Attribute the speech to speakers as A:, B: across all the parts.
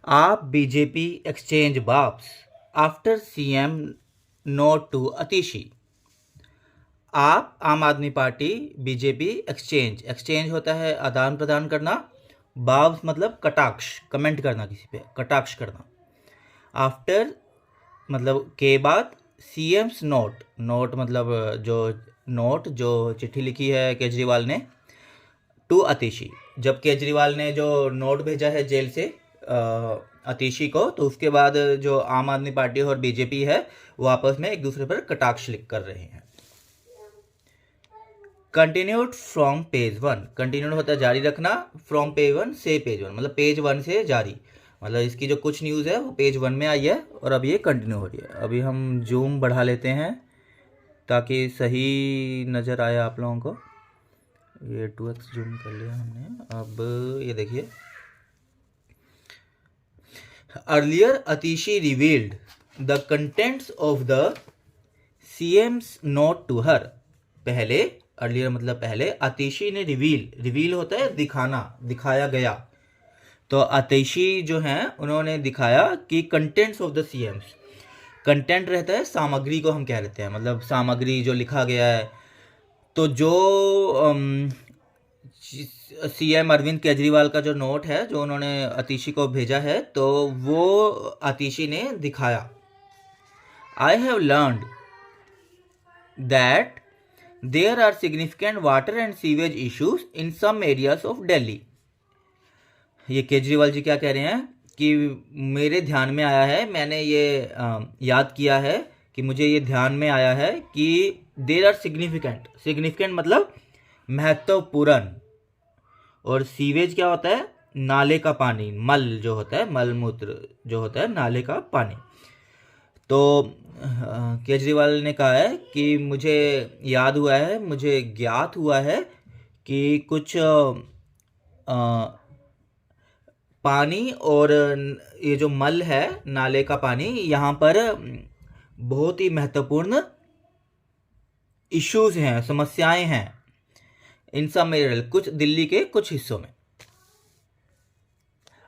A: आप BJP exchange barbs after CM note to Atishi. AAP Aam आदमी party BJP exchange होता है आदान प्रदान करना, बाब्स मतलब कटाक्ष, कमेंट करना, किसी पे कटाक्ष करना। आफ्टर मतलब के बाद, सीएम्स नोट, नोट मतलब जो चिट्ठी लिखी है केजरीवाल ने टू अतिशी। जब केजरीवाल ने जो नोट भेजा है जेल से अतिशी को, तो उसके बाद जो आम आदमी पार्टी और बीजेपी है वो आपस में एक दूसरे पर कटाक्ष लिख कर रहे हैं। Continued from page one, continued होता है जारी रखना, फ्रॉम पेज वन से पेज वन मतलब पेज वन से जारी, मतलब इसकी जो कुछ न्यूज़ है वो पेज वन में आई है और अब ये कंटिन्यू हो रही है। अभी हम जूम बढ़ा लेते हैं ताकि सही नज़र आए आप लोगों को। ये 2x जूम कर लिया हमने। अब ये देखिए, earlier Atishi revealed the contents of the CM's note to her. पहले, अर्लियर मतलब पहले, अतिशी ने रिवील होता है दिखाना, दिखाया गया। तो अतिशी जो हैं उन्होंने दिखाया कि contents of the CM's, content रहता है सामग्री को हम कह लेते हैं, मतलब सामग्री जो लिखा गया है। तो जो सीएम अरविंद केजरीवाल का जो नोट है जो उन्होंने अतिशी को भेजा है, तो वो अतिशी ने दिखाया। I have learned that there are significant water and sewage issues in some areas of Delhi. ये केजरीवाल जी क्या कह रहे हैं कि मेरे ध्यान में आया है, मैंने ये याद किया है कि मुझे ये ध्यान में आया है कि देयर आर सिग्निफिकेंट मतलब महत्वपूर्ण, और सीवेज क्या होता है, नाले का पानी, मल जो होता है, मल मूत्र जो होता है, नाले का पानी। तो केजरीवाल ने कहा है कि मुझे याद हुआ है, मुझे ज्ञात हुआ है कि कुछ पानी और ये जो मल है, नाले का पानी, यहाँ पर बहुत ही महत्वपूर्ण इश्यूज हैं, समस्याएं हैं। इन सब में कुछ दिल्ली के कुछ हिस्सों में।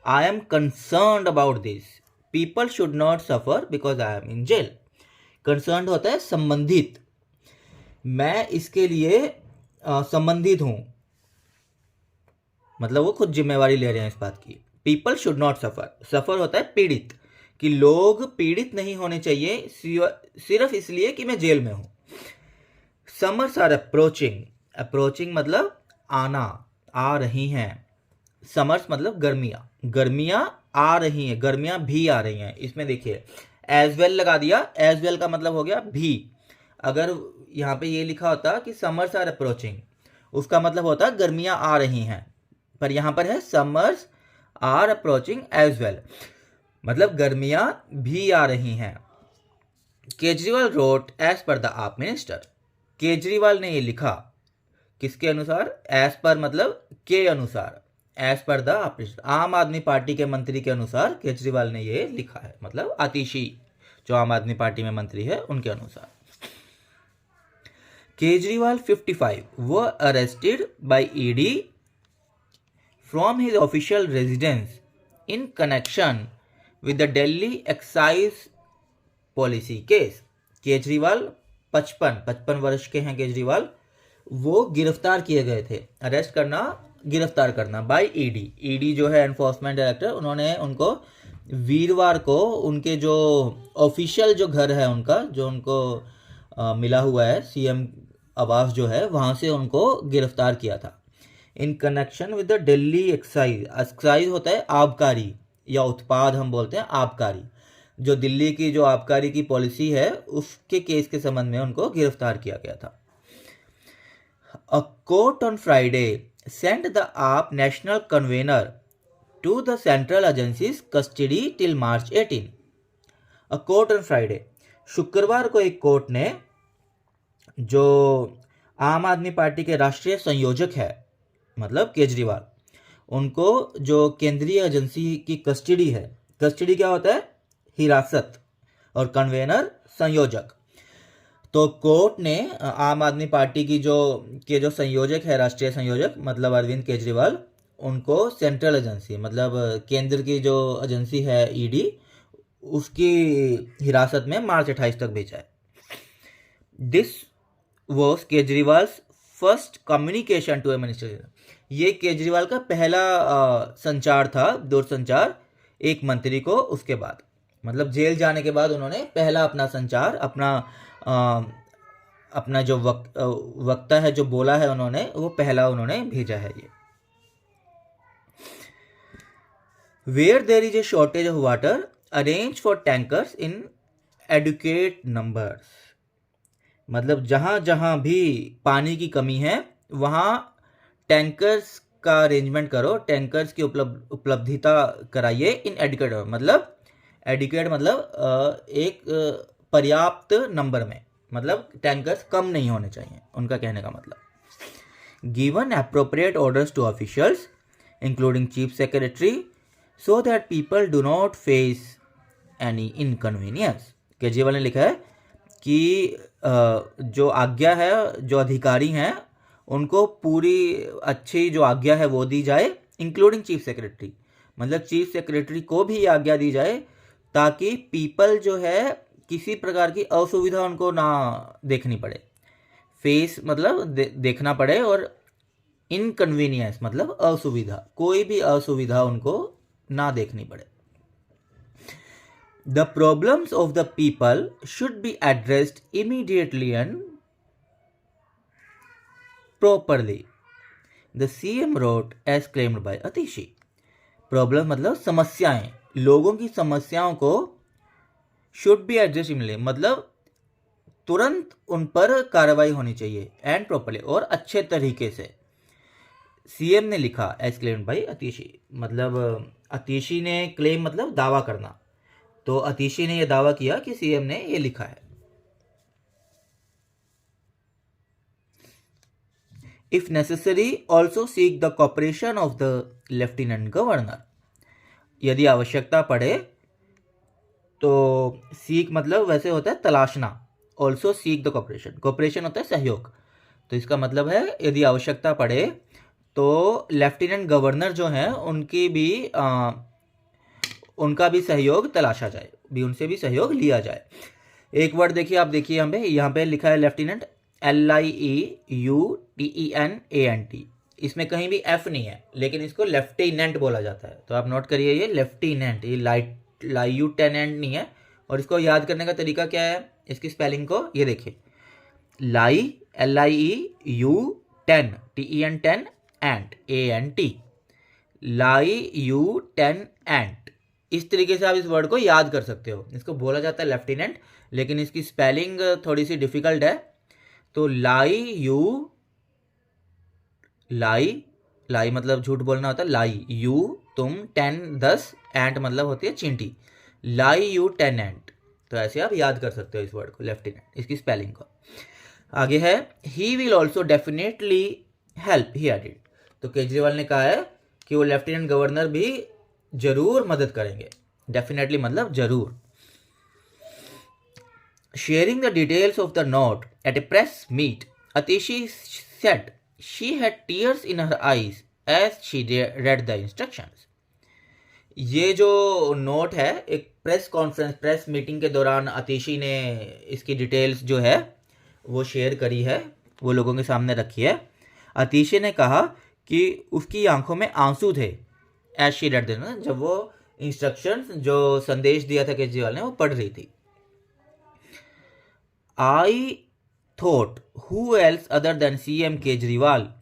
A: I am concerned about this, people should not suffer because I am in jail. Concerned होता है संबंधित, मैं इसके लिए संबंधित हूं, मतलब वो खुद जिम्मेवारी ले रहे हैं इस बात की। पीपल शुड नॉट सफर, सफर होता है पीड़ित, कि लोग पीड़ित नहीं होने चाहिए सिर्फ इसलिए कि मैं जेल में हूं। समर्स आर अप्रोचिंग, अप्रोचिंग मतलब आना, आ रही हैं। समर्स मतलब गर्मियाँ, गर्मियाँ आ रही हैं, गर्मियाँ भी आ रही हैं। इसमें देखिए एज वेल लगा दिया, एज वेल का मतलब हो गया भी। अगर यहाँ पे ये लिखा होता कि समर्स आर अप्रोचिंग, उसका मतलब होता गर्मियाँ आ रही हैं, पर यहाँ पर है summers are approaching as well, मतलब गर्मियाँ भी आ रही हैं। Kejriwal wrote as per the AAP minister, Kejriwal ने ये लिखा किसके अनुसार, एज पर मतलब के अनुसार, as per the AAP minister, आम आदमी पार्टी के मंत्री के अनुसार केजरीवाल ने ये लिखा है, मतलब आतिशी जो आम आदमी पार्टी में मंत्री है उनके अनुसार। Kejriwal 55 were arrested by ED from his official residence in connection with the Delhi excise policy case. Kejriwal 55 वर्ष के हैं केजरीवाल, वो गिरफ्तार किए गए थे। अरेस्ट करना, गिरफ्तार करना बाय ईडी। ईडी जो है एनफोर्समेंट डायरेक्टर, उन्होंने उनको वीरवार को उनके जो ऑफिशियल जो घर है उनका, जो उनको मिला हुआ है सीएम आवास जो है, वहाँ से उनको गिरफ्तार किया था। In connection with the Delhi excise, excise होता है आबकारी या उत्पाद हम बोलते हैं आबकारी, जो दिल्ली की जो आबकारी की पॉलिसी है उसके केस के संबंध में उनको गिरफ्तार किया गया था। A court on Friday sent the AAP national convener to the central agencies custody till March 18। A court on Friday, शुक्रवार को एक कोर्ट ने जो आम आदमी पार्टी के राष्ट्रीय संयोजक है मतलब केजरीवाल, उनको जो केंद्रीय एजेंसी की कस्टडी है, कस्टडी क्या होता है, हिरासत, और कन्वेनर संयोजक। तो कोर्ट ने आम आदमी पार्टी की जो संयोजक है, राष्ट्रीय संयोजक मतलब अरविंद केजरीवाल, उनको सेंट्रल एजेंसी मतलब केंद्र की जो एजेंसी है ईडी, उसकी हिरासत में मार्च 28 तक भेजा है। This was Kejriwal first communication to a minister. ये केजरीवाल का पहला संचार था, दूरसंचार एक मंत्री को। उसके बाद मतलब जेल जाने के बाद उन्होंने पहला अपना संचार, अपना जो वक्ता है जो बोला है उन्होंने, वो पहला उन्होंने भेजा है ये। Where there is a shortage of water, arrange for tankers in adequate numbers. मतलब जहाँ जहाँ भी पानी की कमी है वहाँ टैंकर्स का अरेंजमेंट करो, टैंकर्स की उपलब्धता कराइए इन एडुकेट। एडुकेट मतलब एक पर्याप्त नंबर में, मतलब टैंकर्स कम नहीं होने चाहिए, उनका कहने का मतलब। Given appropriate orders to officials including chief secretary so that people do not face any inconvenience. Kejriwal ने लिखा है कि जो आज्ञा है, जो अधिकारी हैं उनको पूरी अच्छी जो आज्ञा है वो दी जाए, इंक्लूडिंग चीफ सेक्रेटरी। मतलब चीफ सेक्रेटरी को भी आज्ञा दी जाए ताकि पीपल जो है किसी प्रकार की असुविधा उनको ना देखनी पड़े। फेस मतलब देखना पड़े, और इनकन्वीनियंस मतलब असुविधा, कोई भी असुविधा उनको ना देखनी पड़े। The problems of the people should be addressed immediately and properly, the CM wrote as claimed by Atishi. Problem मतलब समस्याएं, लोगों की समस्याओं को शुड बी एड्रेस इमीडिएटली मतलब तुरंत उन पर कार्रवाई होनी चाहिए, एंड प्रॉपरली और अच्छे तरीके से। सीएम ने लिखा एज क्लेम्ड बाय अतिशी, मतलब अतिशी ने क्लेम मतलब दावा करना, तो अतिशी ने यह दावा किया कि सीएम ने यह लिखा है। If necessary also seek the cooperation of the lieutenant governor. यदि आवश्यकता पड़े तो सीक मतलब वैसे होता है तलाशना, also seek the cooperation, cooperation होता है सहयोग, तो इसका मतलब है यदि आवश्यकता पड़े तो लेफ्टिनेंट गवर्नर जो हैं उनका भी सहयोग तलाशा जाए, भी उनसे भी सहयोग लिया जाए। एक वर्ड देखिए, आप देखिए यहाँ पे लिखा है लेफ्टिनेंट, LIEUTENANT। इसमें कहीं भी एफ नहीं है, लेकिन इसको लेफ्टिनेंट बोला जाता है, तो आप नोट करिए ये लेफ्टिनेंट, ये लाइयूटेनेंट नहीं है। और इसको याद करने का तरीका क्या है, इसकी स्पेलिंग को ये देखिए, LIEU10 एंट ANT, LIEUTENANT। इस तरीके से आप इस वर्ड को याद कर सकते हो। इसको बोला जाता है लेफ्टिनेंट, लेकिन इसकी स्पेलिंग थोड़ी सी डिफिकल्ट है। तो लाई मतलब झूठ बोलना होता है, लाई यू तुम 10 10 एंट मतलब होती है चींटी, LIEUTENANT। तो ऐसे आप याद कर सकते हो इस वर्ड को, लेफ्टिनेंट, इसकी स्पेलिंग को। आगे है he will also definitely help, he added. तो केजरीवाल ने कहा है कि वो लेफ्टिनेंट गवर्नर भी जरूर मदद करेंगे, डेफिनेटली मतलब जरूर। Sharing the details of the note at a press meet, Atishi said she had tears in her eyes as she read the instructions. ये जो नोट है, एक प्रेस कॉन्फ्रेंस, प्रेस मीटिंग के दौरान अतिशी ने इसकी डिटेल्स जो है वो शेयर करी है, वो लोगों के सामने रखी है। अतिशी ने कहा कि उसकी आंखों में आंसू थे एज शी रेड द, जब वो इंस्ट्रक्शंस जो संदेश दिया था केजरीवाल ने वो पढ़ रही थी। I thought who else other than CM Kejriwal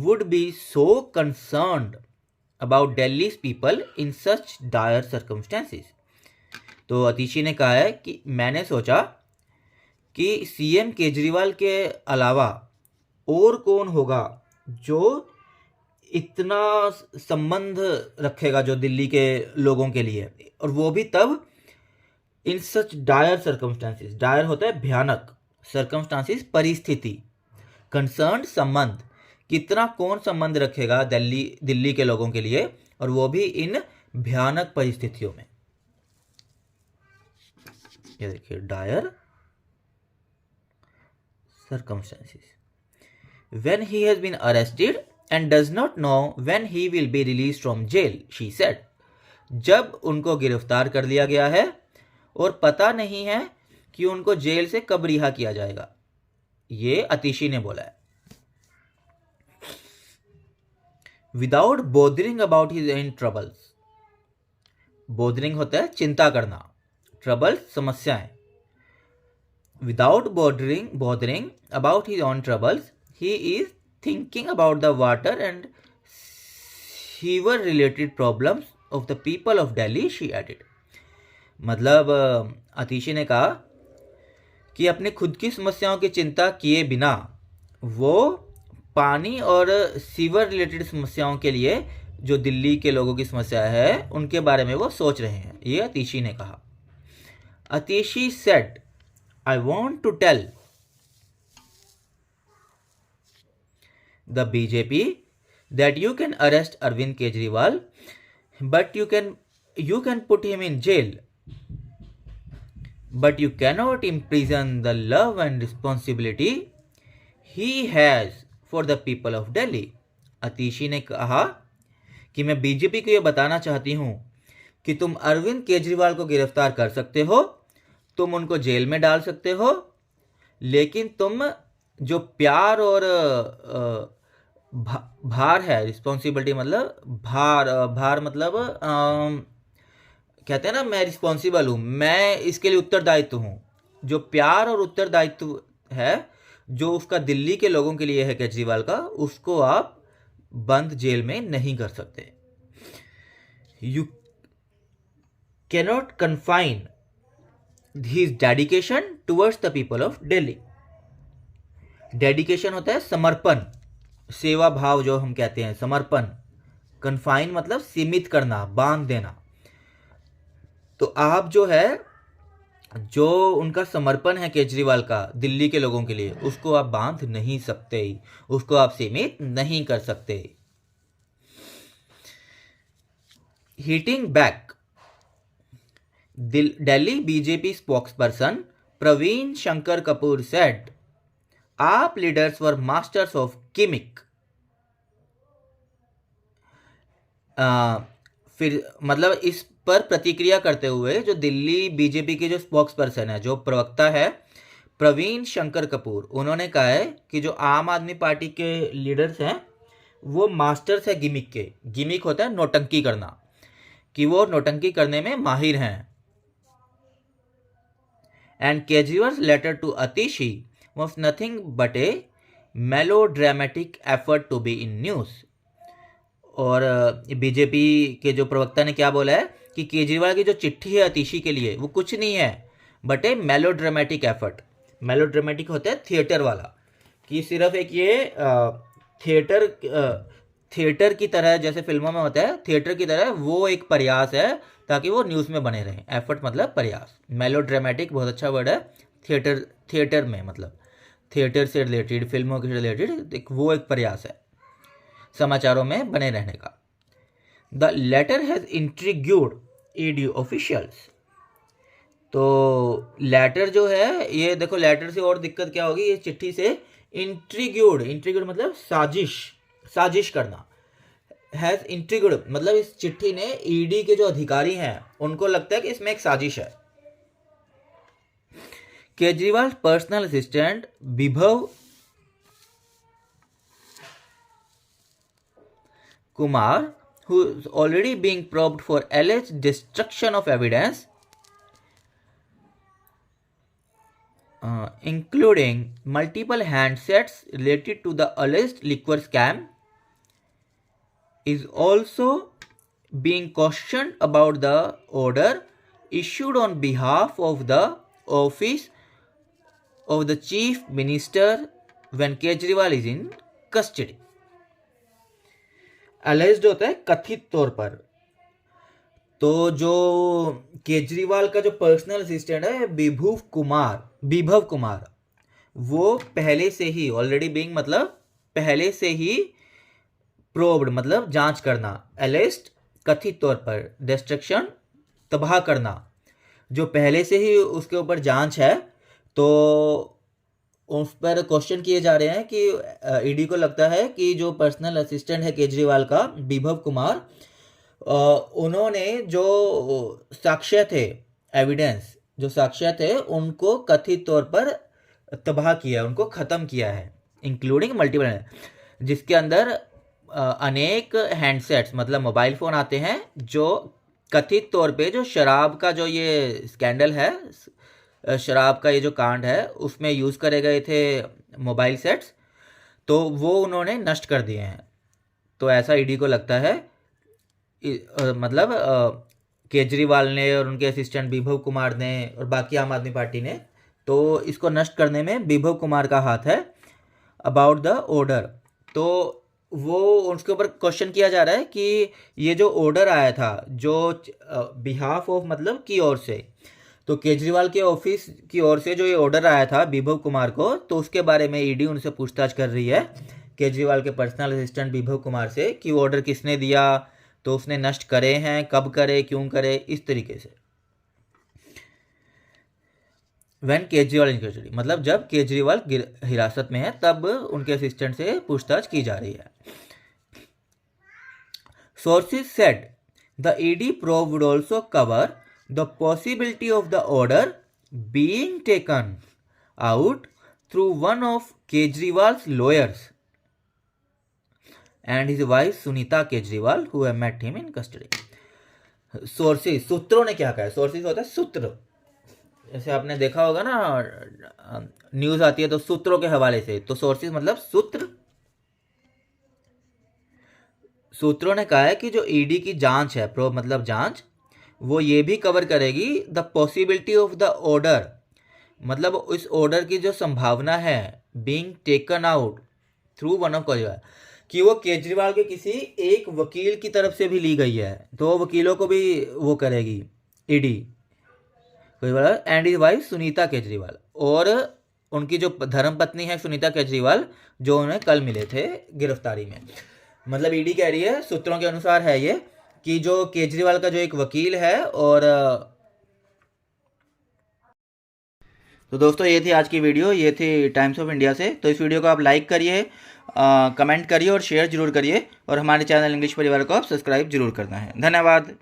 A: would be so concerned about Delhi's people in such dire circumstances. तो अतिशी ने कहा है कि मैंने सोचा कि CM केजरीवाल के अलावा और कौन होगा जो इतना संबंध रखेगा जो दिल्ली के लोगों के लिए, और वो भी तब इन सच डायर सर्कमस्टांसिस। डायर होता है भयानक, सर्कमस्टांसिस परिस्थिति, कंसर्न संबंध, कितना कौन संबंध रखेगा दिल्ली के लोगों के लिए, और वो भी इन भयानक परिस्थितियों में। ये देखिए, dire circumstances. When he has been arrested and does not know when he will be released from jail, she said. जब उनको गिरफ्तार कर लिया गया है और पता नहीं है कि उनको जेल से कब रिहा किया जाएगा, ये अतिशी ने बोला है. Without bothering about his in troubles. Bothering होता है चिंता करना, ट्रबल्स समस्याएं. Without bothering about his own troubles he is thinking about the water and sewer related problems of the people of Delhi, she added. मतलब अतिशी ने कहा कि अपने खुद की समस्याओं की चिंता किए बिना वो पानी और सीवर रिलेटेड समस्याओं के लिए जो दिल्ली के लोगों की समस्या है उनके बारे में वो सोच रहे हैं, ये अतिशी ने कहा. Atishi said, I want to tell the BJP that you can arrest Arvind Kejriwal but you can put him in jail but you cannot imprison the love and responsibility he has for the people of Delhi. Atishi ने कहा कि मैं BJP को यह बताना चाहती हूं कि तुम अरविंद केजरीवाल को गिरफ्तार कर सकते हो, तुम उनको जेल में डाल सकते हो, लेकिन तुम जो प्यार और भार है, रिस्पॉन्सिबिलिटी मतलब भार मतलब कहते हैं ना, मैं रिस्पॉन्सिबल हूँ, मैं इसके लिए उत्तरदायित्व हूँ. जो प्यार और उत्तरदायित्व है जो उसका दिल्ली के लोगों के लिए है केजरीवाल का, उसको आप बंद जेल में नहीं कर सकते. You cannot confine his dedication towards the people of Delhi. Dedication होता है समर्पण, सेवा भाव जो हम कहते हैं, समर्पण. कन्फाइन मतलब सीमित करना, बांध देना. तो आप जो है, जो उनका समर्पण है केजरीवाल का दिल्ली के लोगों के लिए, उसको आप बांध नहीं सकते, उसको आप सीमित नहीं कर सकते. Hitting back, Delhi BJP spokesperson Praveen Shankar Kapoor said, AAP leaders were masters of gimmick. फिर मतलब इस पर प्रतिक्रिया करते हुए जो दिल्ली बीजेपी के जो स्पोक्स पर्सन है, जो प्रवक्ता है प्रवीण शंकर कपूर, उन्होंने कहा है कि जो आम आदमी पार्टी के लीडर्स हैं वो मास्टर्स है गिमिक के. गिमिक होता है नौटंकी करना, कि वो नौटंकी करने में माहिर हैं. And Kejriwal letter to Atishi was nothing but a melodramatic effort to be in news. और बीजेपी के जो प्रवक्ता ने क्या बोला है कि केजरीवाल की जो चिट्ठी है अतिशी के लिए वो कुछ नहीं है but a melodramatic effort. Melodramatic होता है थिएटर वाला, कि सिर्फ एक ये थिएटर की तरह, जैसे फिल्मों में होता है थिएटर की तरह, वो एक प्रयास है ताकि वो न्यूज़ में बने रहें. एफर्ट मतलब प्रयास. मेलोड्रामेटिक बहुत अच्छा वर्ड है. थिएटर में मतलब थिएटर से रिलेटेड, फिल्मों के रिलेटेड वो एक प्रयास है समाचारों में बने रहने का. The letter has intrigued ED officials. तो लेटर जो है, ये देखो लेटर से और दिक्कत क्या होगी, ये चिट्ठी से इंट्रीग्यूड मतलब साजिश करना. हैज इंट्रीग्यूड मतलब इस चिट्ठी ने ईडी के जो अधिकारी हैं उनको लगता है कि इसमें एक साजिश है. केजरीवाल पर्सनल असिस्टेंट विभव Kumar, who is already being probed for alleged destruction of evidence, including multiple handsets related to the alleged liquor scam, is also being cautioned about the order issued on behalf of the office of the chief minister when Kejriwal is in custody. Alleged होता है कथित तौर पर. तो जो केजरीवाल का जो personal assistant है विभव कुमार, वो पहले से ही ऑलरेडी बीइंग मतलब पहले से ही प्रोब्ड मतलब जांच करना, अलेज्ड कथित तौर पर, डिस्ट्रक्शन तबाह करना, जो पहले से ही उसके ऊपर जांच है, तो उस पर क्वेश्चन किए जा रहे हैं कि ईडी को लगता है कि जो पर्सनल असिस्टेंट है केजरीवाल का, विभव कुमार, उन्होंने जो साक्ष्य थे, एविडेंस जो साक्ष्य थे, उनको कथित तौर पर तबाह किया है, उनको ख़त्म किया है, इंक्लूडिंग मल्टीपल, जिसके अंदर अनेक हैंडसेट्स मतलब मोबाइल फ़ोन आते हैं जो कथित तौर पे जो शराब का जो ये स्कैंडल है, शराब का ये जो कांड है, उसमें यूज़ करे गए थे मोबाइल सेट्स, तो वो उन्होंने नष्ट कर दिए हैं। तो ऐसा ईडी को लगता है, मतलब केजरीवाल ने और उनके असिस्टेंट विभव कुमार ने और बाकी आम आदमी पार्टी ने, तो इसको नष्ट करने में विभव कुमार का हाथ है। अबाउट द ऑर्डर, तो वो उसके ऊपर क्वेश्चन किया जा रहा है कि ये जो ऑर्डर आया था जो बिहाफ ऑफ मतलब की ओर से, तो केजरीवाल के ऑफिस की ओर से जो ये ऑर्डर आया था विभव कुमार को, तो उसके बारे में ईडी उनसे पूछताछ कर रही है, केजरीवाल के पर्सनल असिस्टेंट विभव कुमार से, कि ऑर्डर किसने दिया, तो उसने नष्ट करे हैं, कब करे, क्यों करे, इस तरीके से। व्हेन केजरीवाल इन कस्टडी, मतलब जब केजरीवाल हिरासत में है तब उनके असिस्टेंट से पूछताछ की जा रही है। Sources said the ED probe would also cover the possibility of the order being taken out through one of Kejriwal's lawyers and his wife Sunita Kejriwal who have met him in custody. Sources, सूत्रों ने क्या कहा है? Sources होता है सूत्र, जैसे आपने देखा होगा ना न्यूज़ आती है तो सूत्रों के हवाले से, तो सोर्सेज मतलब सूत्र। सूत्रों ने कहा है कि जो ईडी की जांच है, प्रोब मतलब जांच, वो ये भी कवर करेगी the possibility of the order, मतलब इस ऑर्डर की जो संभावना है, being taken out through one of Kejriwal, कि वो केजरीवाल के किसी एक वकील की तरफ से भी ली गई है, तो वकीलों को भी वो करेगी ED. And is wife Sunita Kejriwal, और उनकी जो धर्मपत्नी है सुनीता केजरीवाल, जो उन्हें कल मिले थे गिरफ्तारी में। मतलब ईडी कह रही है, सूत्रों के अनुसार है ये, कि जो केजरीवाल का जो एक वकील है, और तो दोस्तों ये थी आज की वीडियो, ये थी टाइम्स ऑफ इंडिया से। तो इस वीडियो को आप लाइक करिए, कमेंट करिए और शेयर जरूर करिए, और हमारे चैनल इंग्लिश परिवार को आप सब्सक्राइब जरूर करना है। धन्यवाद।